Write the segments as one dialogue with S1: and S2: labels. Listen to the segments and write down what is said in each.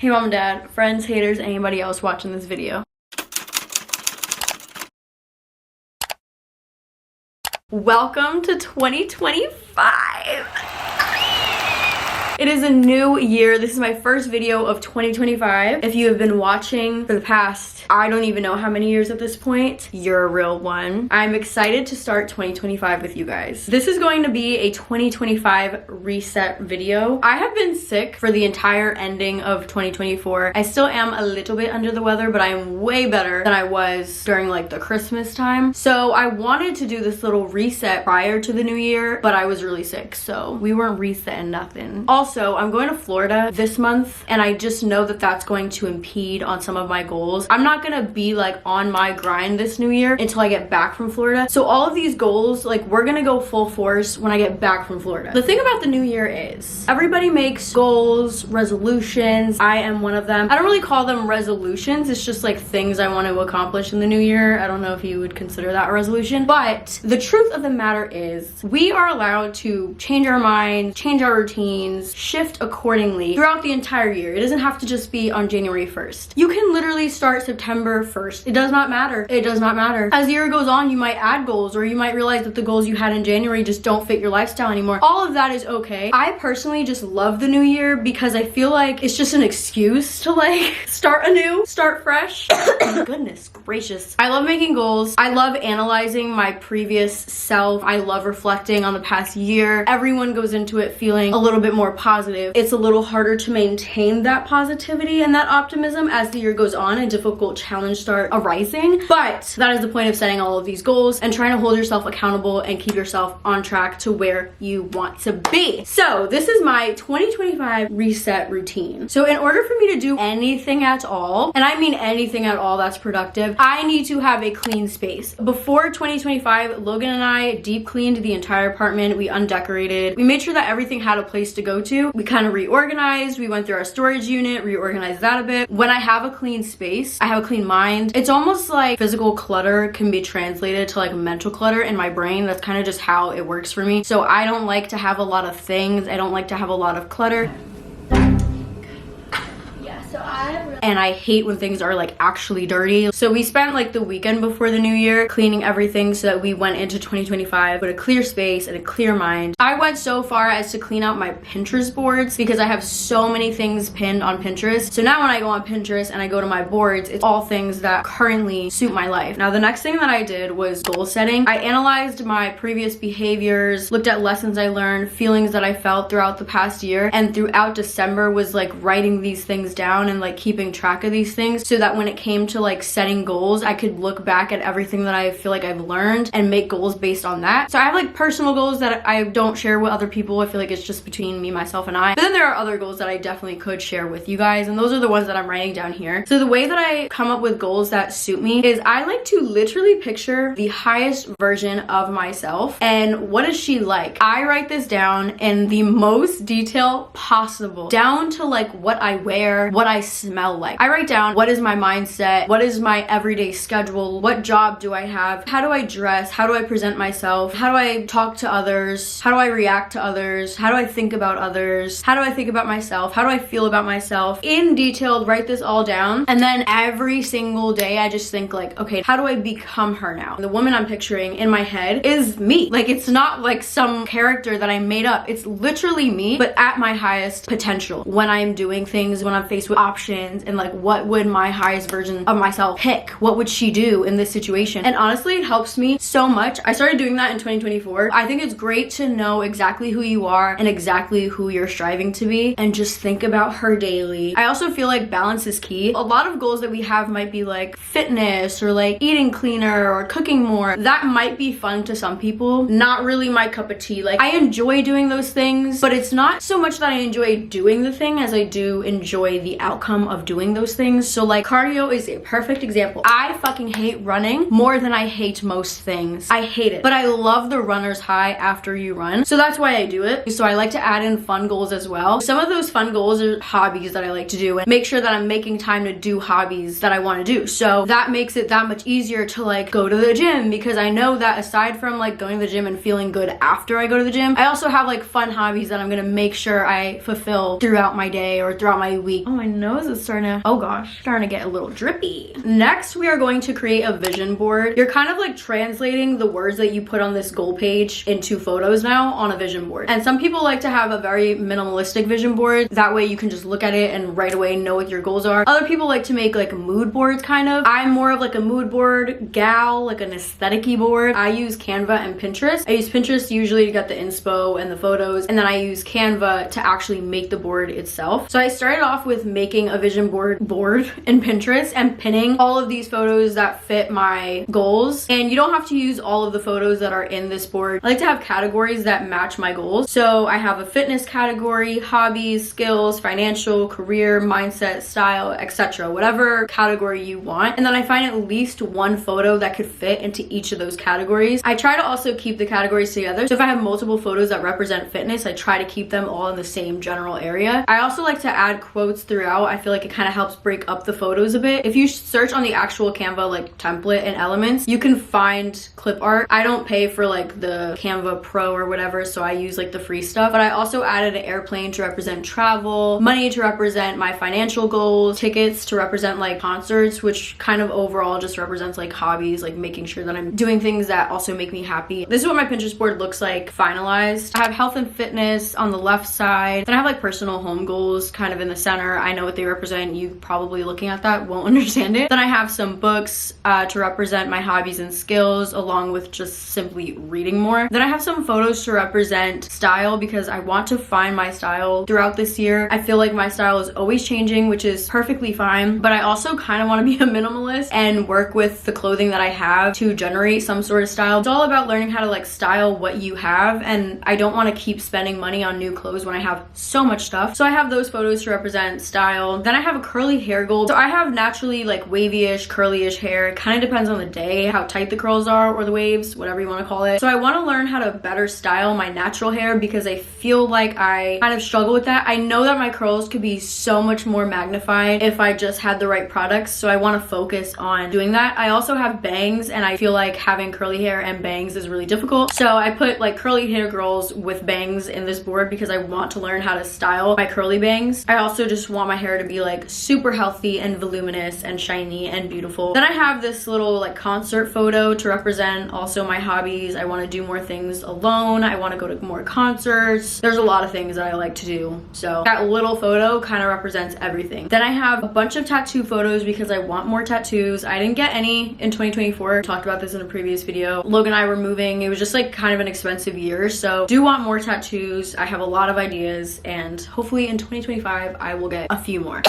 S1: Hey mom and dad, friends, haters, anybody else watching this video. Welcome to 2025. It is a new year. This is my first video of 2025. If you have been watching for the past, I don't even know how many years at this point, you're a real one. I'm excited to start 2025 with you guys. This is going to be a 2025 reset video. I have been sick for the entire ending of 2024. I still am a little bit under the weather, but I am way better than I was during like the Christmas time. So I wanted to do this little reset prior to the new year, but I was really sick, so we weren't resetting nothing. Also, I'm going to Florida this month, and I just know that that's going to impede on some of my goals. I'm not gonna be like on my grind this new year until I get back from Florida. So all of these goals, like, we're gonna go full force when I get back from Florida. The thing about the new year is everybody makes goals, resolutions. I am one of them. I don't really call them resolutions. It's just like things I want to accomplish in the new year. I don't know if you would consider that a resolution, but the truth of the matter is we are allowed to change our minds, change our routines, shift accordingly throughout the entire year. It doesn't have to just be on January 1st. You can literally start September 1st. It does not matter. It does not matter. As the year goes on, you might add goals, or you might realize that the goals you had in January just don't fit your lifestyle anymore. All of that is okay. I personally just love the new year because I feel like it's just an excuse to like start anew, start fresh. Goodness gracious. I love making goals. I love analyzing my previous self. I love reflecting on the past year. Everyone goes into it feeling a little bit more positive. It's a little harder to maintain that positivity and that optimism as the year goes on and difficult challenges start arising. But that is the point of setting all of these goals and trying to hold yourself accountable and keep yourself on track to where you want to be. So this is my 2025 reset routine. So in order for me to do anything at all, and I mean anything at all that's productive, I need to have a clean space. Before 2025, Logan and I deep cleaned the entire apartment. We undecorated. We made sure that everything had a place to go to. We kind of reorganized. We went through our storage unit, reorganized that a bit. When I have a clean space, I have a clean mind. It's almost like physical clutter can be translated to like mental clutter in my brain. That's kind of just how it works for me. So I don't like to have a lot of things. I don't like to have a lot of clutter. And I hate when things are like actually dirty. So we spent like the weekend before the new year cleaning everything so that we went into 2025 with a clear space and a clear mind. I went so far as to clean out my Pinterest boards because I have so many things pinned on Pinterest. So now when I go on Pinterest and I go to my boards, it's all things that currently suit my life. Now the next thing that I did was goal setting. I analyzed my previous behaviors, looked at lessons I learned, feelings that I felt throughout the past year, and throughout December was like writing these things down and like keeping track of these things so that when it came to like setting goals, I could look back at everything that I feel like I've learned and make goals based on that. So I have like personal goals that I don't share with other people. I feel like it's just between me, myself, and I. But then there are other goals that I definitely could share with you guys, and those are the ones that I'm writing down here. So the way that I come up with goals that suit me is I like to literally picture the highest version of myself and what is she like. I write this down in the most detail possible, down to like what I wear, what I smell like. I write down what is my mindset, what is my everyday schedule, what job do I have, how do I dress, how do I present myself, how do I talk to others, how do I react to others, how do I think about others, how do I think about myself, how do I feel about myself. In detail, write this all down, and then every single day I just think like, okay, how do I become her now? The woman I'm picturing in my head is me. Like, it's not like some character that I made up. It's literally me, but at my highest potential. When I'm doing things, when I'm faced with options, and like what would my highest version of myself pick? What would she do in this situation? And honestly, it helps me so much. I started doing that in 2024. I think it's great to know exactly who you are and exactly who you're striving to be and just think about her daily. I also feel like balance is key. A lot of goals that we have might be like fitness or like eating cleaner or cooking more. That might be fun to some people. Not really my cup of tea. Like, I enjoy doing those things, but it's not so much that I enjoy doing the thing as I do enjoy the outcome of doing doing those things. So like cardio is a perfect example. I fucking hate running more than I hate most things. I hate it, but I love the runner's high after you run. So that's why I do it. So I like to add in fun goals as well. Some of those fun goals are hobbies that I like to do and make sure that I'm making time to do hobbies that I want to do. So that makes it that much easier to like go to the gym, because I know that aside from like going to the gym and feeling good after I go to the gym, I also have like fun hobbies that I'm gonna make sure I fulfill throughout my day or throughout my week. Oh, my nose is starting to, oh gosh, starting to get a little drippy. Next, we are going to create a vision board. You're kind of like translating the words that you put on this goal page into photos now on a vision board. And some people like to have a very minimalistic vision board. That way you can just look at it and right away know what your goals are. Other people like to make like mood boards kind of. I'm more of like a mood board gal, like an aesthetic-y board. I use Canva and Pinterest. I use Pinterest usually to get the inspo and the photos, and then I use Canva to actually make the board itself. So I started off with making a vision board in Pinterest and pinning all of these photos that fit my goals. And you don't have to use all of the photos that are in this board. I like to have categories that match my goals. So I have a fitness category, hobbies, skills, financial, career, mindset, style, etc. Whatever category you want. And then I find at least one photo that could fit into each of those categories. I try to also keep the categories together. So if I have multiple photos that represent fitness, I try to keep them all in the same general area. I also like to add quotes throughout. I feel like it kind of helps break up the photos a bit. If you search on the actual Canva like template and elements, you can find clip art. I don't pay for like the Canva Pro or whatever, so I use like the free stuff. But I also added an airplane to represent travel, money to represent my financial goals, tickets to represent like concerts, which kind of overall just represents like hobbies, like making sure that I'm doing things that also make me happy. This is what my Pinterest board looks like finalized. I have health and fitness on the left side. Then I have like personal home goals kind of in the center. I know what they represent. You probably looking at that won't understand it. Then I have some books to represent my hobbies and skills, along with just simply reading more. Then I have some photos to represent style, because I want to find my style throughout this year. I feel like my style is always changing, which is perfectly fine, but I also kind of want to be a minimalist and work with the clothing that I have to generate some sort of style. It's all about learning how to like style what you have, and I don't want to keep spending money on new clothes when I have so much stuff. So I have those photos to represent style. Then I have a curly hair goal. So I have naturally like wavy-ish, curly-ish hair. It kind of depends on the day, how tight the curls are or the waves, whatever you want to call it. So I want to learn how to better style my natural hair, because I feel like I kind of struggle with that. I know that my curls could be so much more magnified if I just had the right products, so I want to focus on doing that. I also have bangs, and I feel like having curly hair and bangs is really difficult. So I put like curly hair girls with bangs in this board because I want to learn how to style my curly bangs. I also just want my hair to be like super healthy and voluminous and shiny and beautiful. Then I have this little like concert photo to represent also my hobbies. I want to do more things alone. I want to go to more concerts. There's a lot of things that I like to do. So that little photo kind of represents everything. Then I have a bunch of tattoo photos because I want more tattoos. I didn't get any in 2024. I talked about this in a previous video. Logan and I were moving. It was just like kind of an expensive year. So do want more tattoos. I have a lot of ideas, and hopefully in 2025 I will get a few more.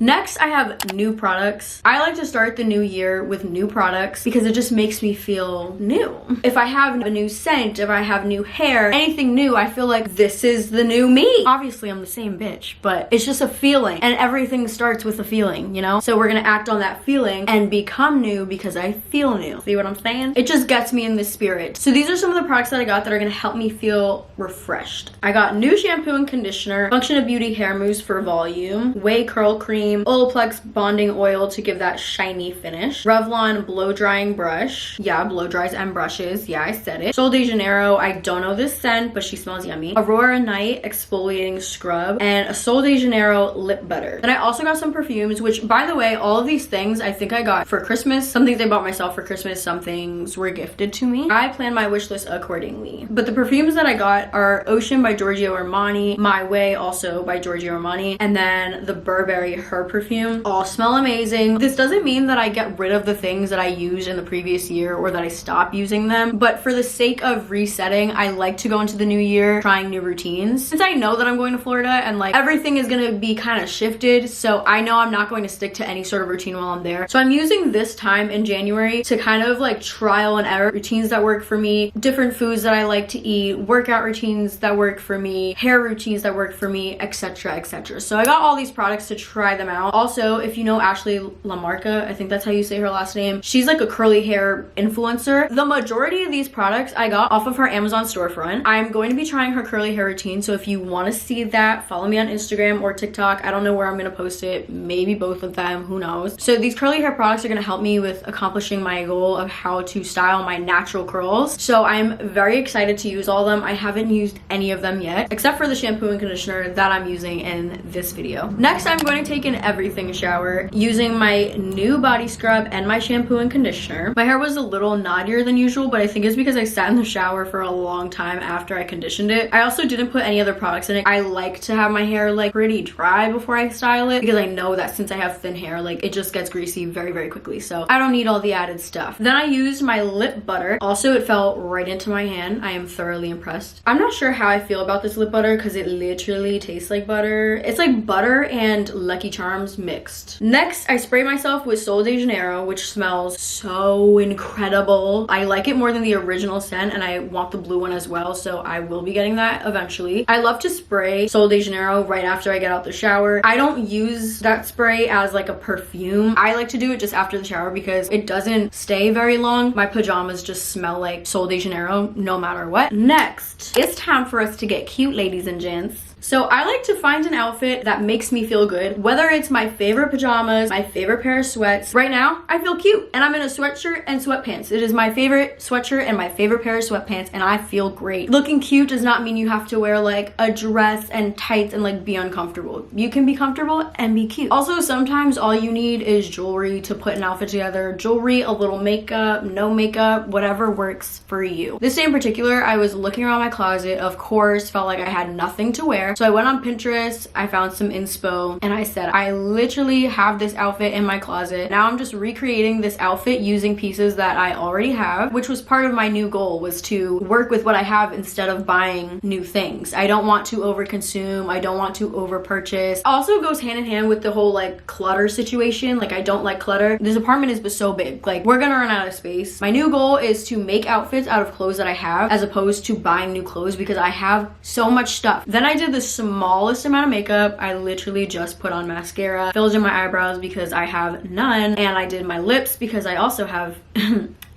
S1: Next, I have new products. I like to start the new year with new products because it just makes me feel new. If I have a new scent, if I have new hair, anything new, I feel like this is the new me. Obviously, I'm the same bitch, but it's just a feeling, and everything starts with a feeling, you know? So we're gonna act on that feeling and become new because I feel new. See what I'm saying? It just gets me in the spirit. So these are some of the products that I got that are gonna help me feel refreshed. I got new shampoo and conditioner, Function of Beauty hair mousse for volume, Way curl cream, Olaplex bonding oil to give that shiny finish, Revlon blow drying brush. Yeah, blow dries and brushes. Yeah, I said it. Sol de Janeiro, I don't know this scent, but she smells yummy. Aurora Night exfoliating scrub, and a Sol de Janeiro lip butter. Then I also got some perfumes, which by the way, all of these things I think I got for Christmas. Some things I bought myself for Christmas, some things were gifted to me. I plan my wish list accordingly. But the perfumes that I got are Ocean by Giorgio Armani, My Way also by Giorgio Armani, and then the Burberry Her perfume. All smell amazing. This doesn't mean that I get rid of the things that I used in the previous year or that I stop using them, but for the sake of resetting, I like to go into the new year trying new routines. Since I know that I'm going to Florida and like everything is gonna be kind of shifted, so I know I'm not going to stick to any sort of routine while I'm there. So I'm using this time in January to kind of like trial and error routines that work for me, different foods that I like to eat, workout routines that work for me, hair routines that work for me, etc, etc. So I got all these products to try try them out. Also, if you know Ashley LaMarca, I think that's how you say her last name, she's like a curly hair influencer. The majority of these products I got off of her Amazon storefront. I'm going to be trying her curly hair routine, so if you want to see that, follow me on Instagram or TikTok. I don't know where I'm going to post it, maybe both of them, who knows. So these curly hair products are going to help me with accomplishing my goal of how to style my natural curls. So I'm very excited to use all of them. I haven't used any of them yet, except for the shampoo and conditioner that I'm using in this video. Next, I'm going to take an everything shower using my new body scrub and my shampoo and conditioner. My hair was a little knottier than usual, but I think it's because I sat in the shower for a long time after I conditioned it. I also didn't put any other products in it. I like to have my hair like pretty dry before I style it because I know that since I have thin hair, like it just gets greasy very, very quickly. So I don't need all the added stuff. Then I used my lip butter. Also, it fell right into my hand. I am thoroughly impressed. I'm not sure how I feel about this lip butter because it literally tastes like butter. It's like butter and Lucky Charms mixed. Next, I spray myself with Sol de Janeiro, which smells so incredible. I like it more than the original scent, and I want the blue one as well, so I will be getting that eventually. I love to spray Sol de Janeiro right after I get out the shower. I don't use that spray as like a perfume. I like to do it just after the shower because it doesn't stay very long. My pajamas just smell like Sol de Janeiro no matter what. Next, it's time for us to get cute, ladies and gents. So I like to find an outfit that makes me feel good, whether it's my favorite pajamas, my favorite pair of sweats. Right now, I feel cute and I'm in a sweatshirt and sweatpants. It is my favorite sweatshirt and my favorite pair of sweatpants, and I feel great. Looking cute does not mean you have to wear like a dress and tights and like be uncomfortable. You can be comfortable and be cute. Also, sometimes all you need is jewelry to put an outfit together. Jewelry, a little makeup, no makeup, whatever works for you. This day in particular, I was looking around my closet, of course, felt like I had nothing to wear. So I went on Pinterest, I found some inspo, and I said, I literally have this outfit in my closet. Now I'm just recreating this outfit using pieces that I already have, which was part of my new goal, was to work with what I have instead of buying new things. I don't want to overconsume. I don't want to over purchase. Also goes hand in hand with the whole like clutter situation. Like I don't like clutter. This apartment is so big. Like we're gonna run out of space. My new goal is to make outfits out of clothes that I have as opposed to buying new clothes because I have so much stuff. Then I did the smallest amount of makeup. I literally just put on mascara, filled in my eyebrows because I have none, and I did my lips because I also have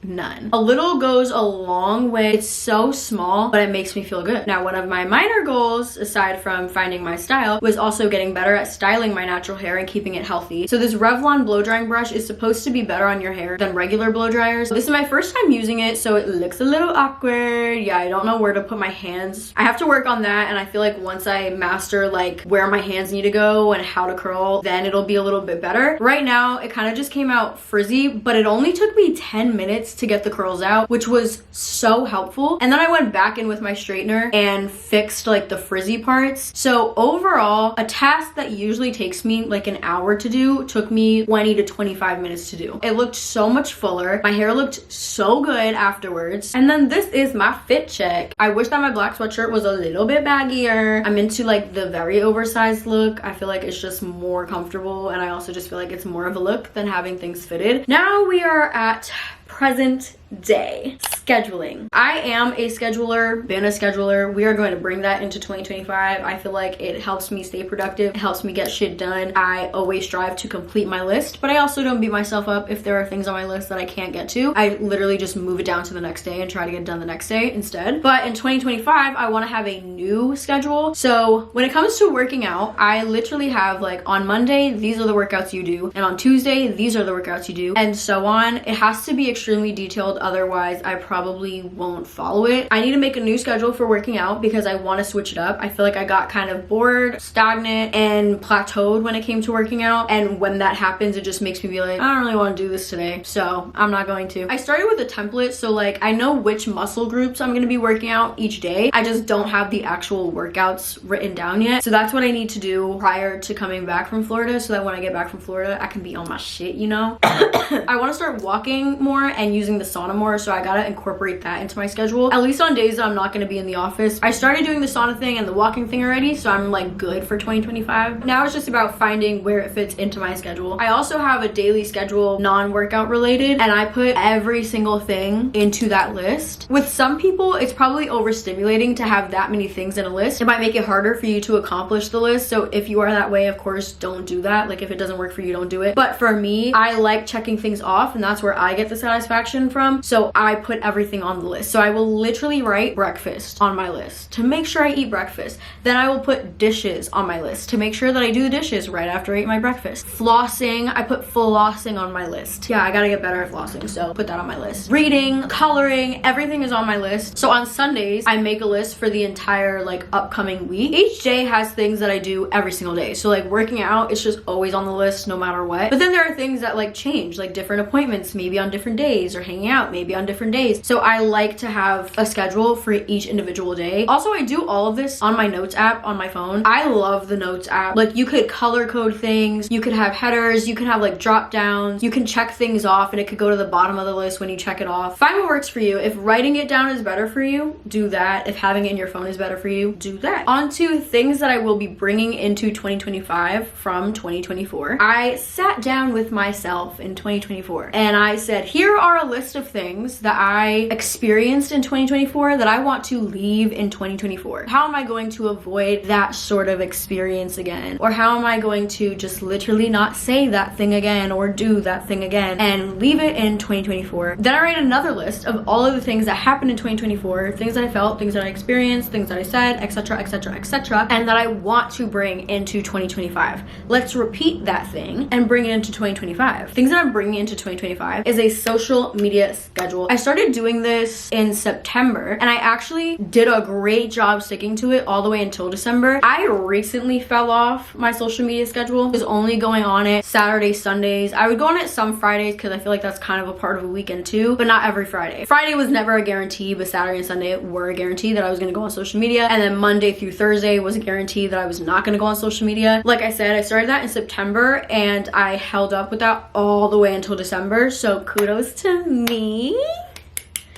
S1: none. A little goes a long way. It's so small, but it makes me feel good. Now, one of my minor goals, aside from finding my style, was also getting better at styling my natural hair and keeping it healthy. So this Revlon blow drying brush is supposed to be better on your hair than regular blow dryers. This is my first time using it, so it looks a little awkward. Yeah, I don't know where to put my hands. I have to work on that, and I feel like once I master like where my hands need to go and how to curl, then it'll be a little bit better. Right now, it kind of just came out frizzy, but it only took me 10 minutes to get the curls out, which was so helpful. And then I went back in with my straightener and fixed like the frizzy parts. So overall, a task that usually takes me like an hour to do took me 20 to 25 minutes to do. It looked so much fuller. My hair looked so good afterwards. And then this is my fit check. I wish that my black sweatshirt was a little bit baggier. I'm into like the very oversized look. I feel like it's just more comfortable, and I also just feel like it's more of a look than having things fitted. Now we are at present day scheduling. I am a scheduler, been a scheduler. We are going to bring that into 2025. I feel like it helps me stay productive. It helps me get shit done. I always strive to complete my list, but I also don't beat myself up if there are things on my list that I can't get to. I literally just move it down to the next day and try to get it done the next day instead. But in 2025, I want to have a new schedule. So when it comes to working out, I literally have like on Monday, these are the workouts you do. And on Tuesday, these are the workouts you do, and so on. It has to be extremely detailed. Otherwise, I probably won't follow it. I need to make a new schedule for working out because I want to switch it up. I feel like I got kind of bored, stagnant, and plateaued when it came to working out. And when that happens, it just makes me be like, I don't really want to do this today, so I'm not going to. I started with a template, so like I know which muscle groups I'm going to be working out each day. I just don't have the actual workouts written down yet. So that's what I need to do prior to coming back from Florida, so that when I get back from Florida, I can be on my shit, you know? I want to start walking more and using the sauna more, so I gotta incorporate that into my schedule, at least on days that I'm not gonna be in the office. I started doing the sauna thing and the walking thing already, so I'm like good for 2025. Now it's just about finding where it fits into my schedule. I also have a daily schedule, non-workout related, and I put every single thing into that list. With some people, it's probably overstimulating to have that many things in a list. It might make it harder for you to accomplish the list, so if you are that way, of course, don't do that. Like, if it doesn't work for you, don't do it. But for me, I like checking things off, and that's where I get the satisfaction from, so I put everything on the list. So I will literally write breakfast on my list to make sure I eat breakfast. Then I will put dishes on my list to make sure that I do the dishes right after I eat my breakfast. Flossing, I put flossing on my list. Yeah, I gotta get better at flossing, so put that on my list. Reading, coloring, everything is on my list. So on Sundays, I make a list for the entire like upcoming week. Each day has things that I do every single day. So like working out, it's just always on the list no matter what. But then there are things that like change, like different appointments, maybe on different days, or hanging out maybe on different days. So I like to have a schedule for each individual day. Also, I do all of this on my notes app on my phone. I love the notes app. Like, you could color code things, you could have headers, you can have like drop downs, you can check things off and it could go to the bottom of the list when you check it off. Find what works for you. If writing it down is better for you, do that. If having it in your phone is better for you, do that. On to things that I will be bringing into 2025 from 2024. I sat down with myself in 2024 and I said, here are a list of things that I experienced in 2024 that I want to leave in 2024. How am I going to avoid that sort of experience again? Or how am I going to just literally not say that thing again or do that thing again and leave it in 2024? Then I write another list of all of the things that happened in 2024, things that I felt, things that I experienced, things that I said, etc, etc, etc, and that I want to bring into 2025. Let's repeat that thing and bring it into 2025. Things that I'm bringing into 2025 is a social media schedule. I started doing this in September and I actually did a great job sticking to it all the way until December. I recently fell off my social media schedule. I was only going on it Saturdays, Sundays. I would go on it some Fridays because I feel like that's kind of a part of a weekend too, but not every Friday. Friday was never a guarantee, but Saturday and Sunday were a guarantee that I was gonna go on social media. And then Monday through Thursday was a guarantee that I was not gonna go on social media. Like I said, I started that in September and I held up with that all the way until December. So kudos to me.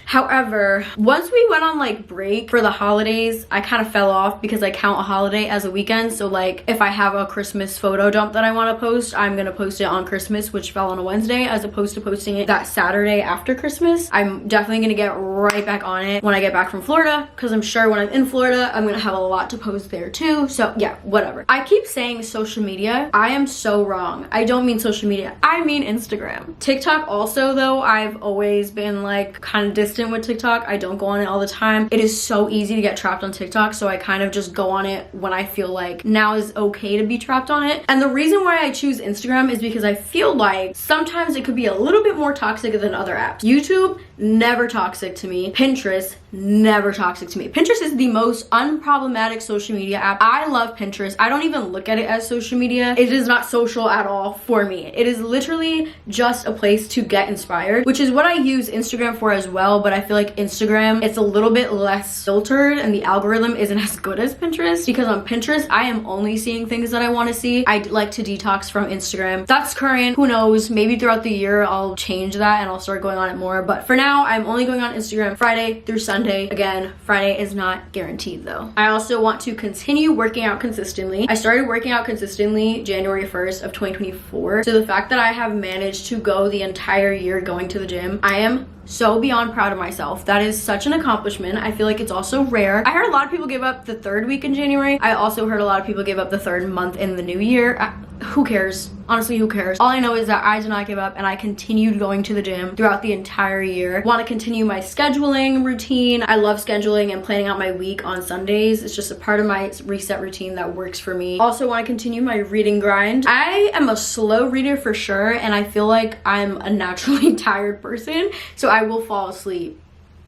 S1: However, once we went on like break for the holidays, I kind of fell off because I count a holiday as a weekend. So like if I have a Christmas photo dump that I want to post, I'm going to post it on Christmas, which fell on a Wednesday, as opposed to posting it that Saturday after Christmas. I'm definitely going to get right back on it when I get back from Florida, because I'm sure when I'm in Florida, I'm going to have a lot to post there too. So yeah, whatever. I keep saying social media. I am so wrong. I don't mean social media. I mean Instagram. TikTok also, though, I've always been like kind of distant with TikTok. I don't go on it all the time. It is so easy to get trapped on TikTok, so I kind of just go on it when I feel like now is okay to be trapped on it. And the reason why I choose Instagram is because I feel like sometimes it could be a little bit more toxic than other apps. YouTube, never toxic to me. Pinterest, never toxic to me. Pinterest is the most unproblematic social media app. I love Pinterest. I don't even look at it as social media. It is not social at all for me. It is literally just a place to get inspired, which is what I use Instagram for as well. But I feel like Instagram, it's a little bit less filtered and the algorithm isn't as good as Pinterest, because on Pinterest, I am only seeing things that I want to see. I'd like to detox from Instagram. That's current. Who knows? Maybe throughout the year, I'll change that and I'll start going on it more. But for now, I'm only going on Instagram Friday through Sunday. Again, Friday is not guaranteed though. I also want to continue working out consistently. I started working out consistently January 1st of 2024. So the fact that I have managed to go the entire year going to the gym, I am so beyond proud of myself. That is such an accomplishment. I feel like it's also rare. I heard a lot of people give up the third week in January. I also heard a lot of people give up the third month in the new year. Who cares? Honestly, who cares? All I know is that I did not give up and I continued going to the gym throughout the entire year. Want to continue my scheduling routine. I love scheduling and planning out my week on Sundays. It's just a part of my reset routine that works for me. Also want to continue my reading grind. I am a slow reader for sure, and I feel like I'm a naturally tired person, so I will fall asleep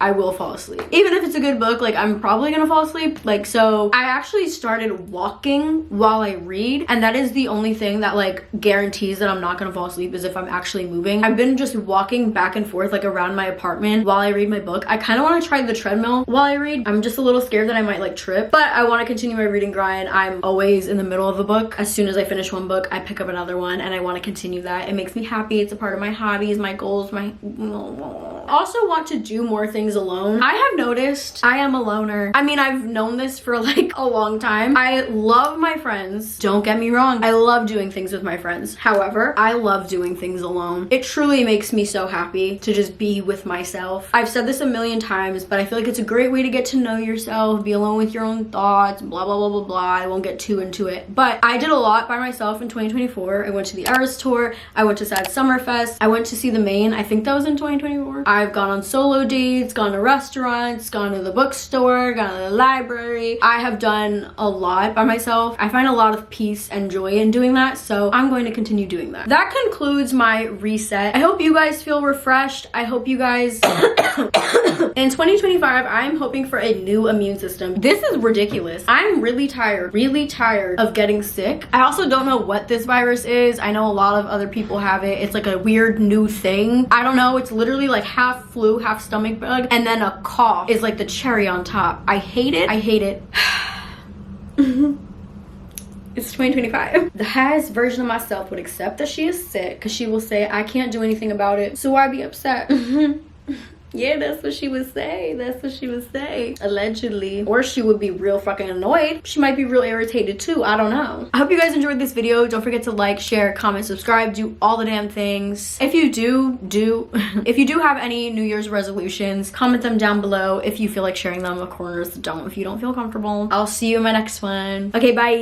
S1: I will fall asleep. Even if it's a good book, like I'm probably gonna fall asleep. Like, so I actually started walking while I read, and that is the only thing that like guarantees that I'm not gonna fall asleep, is if I'm actually moving. I've been just walking back and forth like around my apartment while I read my book. I kind of want to try the treadmill while I read. I'm just a little scared that I might like trip, but I want to continue my reading grind. I'm always in the middle of a book. As soon as I finish one book, I pick up another one, and I want to continue that. It makes me happy. It's a part of my hobbies, my goals, my... Also want to do more things alone. I have noticed I am a loner. I mean, I've known this for like a long time. I love my friends. Don't get me wrong. I love doing things with my friends. However, I love doing things alone. It truly makes me so happy to just be with myself. I've said this a million times, but I feel like it's a great way to get to know yourself, be alone with your own thoughts, blah, blah, blah, blah, blah. I won't get too into it. But I did a lot by myself in 2024. I went to the Eras tour. I went to Sad Summerfest. I went to see the Maine. I think that was in 2024. I've gone on solo dates, gone to restaurants, gone to the bookstore, gone to the library. I have done a lot by myself. I find a lot of peace and joy in doing that, so I'm going to continue doing that. That concludes my reset. I hope you guys feel refreshed. I hope you guys... In 2025, I'm hoping for a new immune system. This is ridiculous. I'm really tired of getting sick. I also don't know what this virus is. I know a lot of other people have it. It's like a weird new thing. I don't know. It's literally like half flu, half stomach bug, and then a cough is like the cherry on top. I hate it. I hate it. It's 2025. The highest version of myself would accept that she is sick, because she will say, I can't do anything about it, so why be upset? Yeah, that's what she would say. That's what she would say. Allegedly. Or she would be real fucking annoyed. She might be real irritated too. I don't know. I hope you guys enjoyed this video. Don't forget to like, share, comment, subscribe, do all the damn things. If you do if you do have any New Year's resolutions, comment them down below. If you feel like sharing them, of course, don't if you don't feel comfortable. I'll see you in my next one. Okay, bye.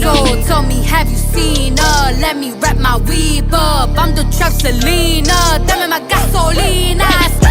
S2: So tell me, have you seen her? Let me wrap my weave up. I'm the trap Selena. Dame más gasolina.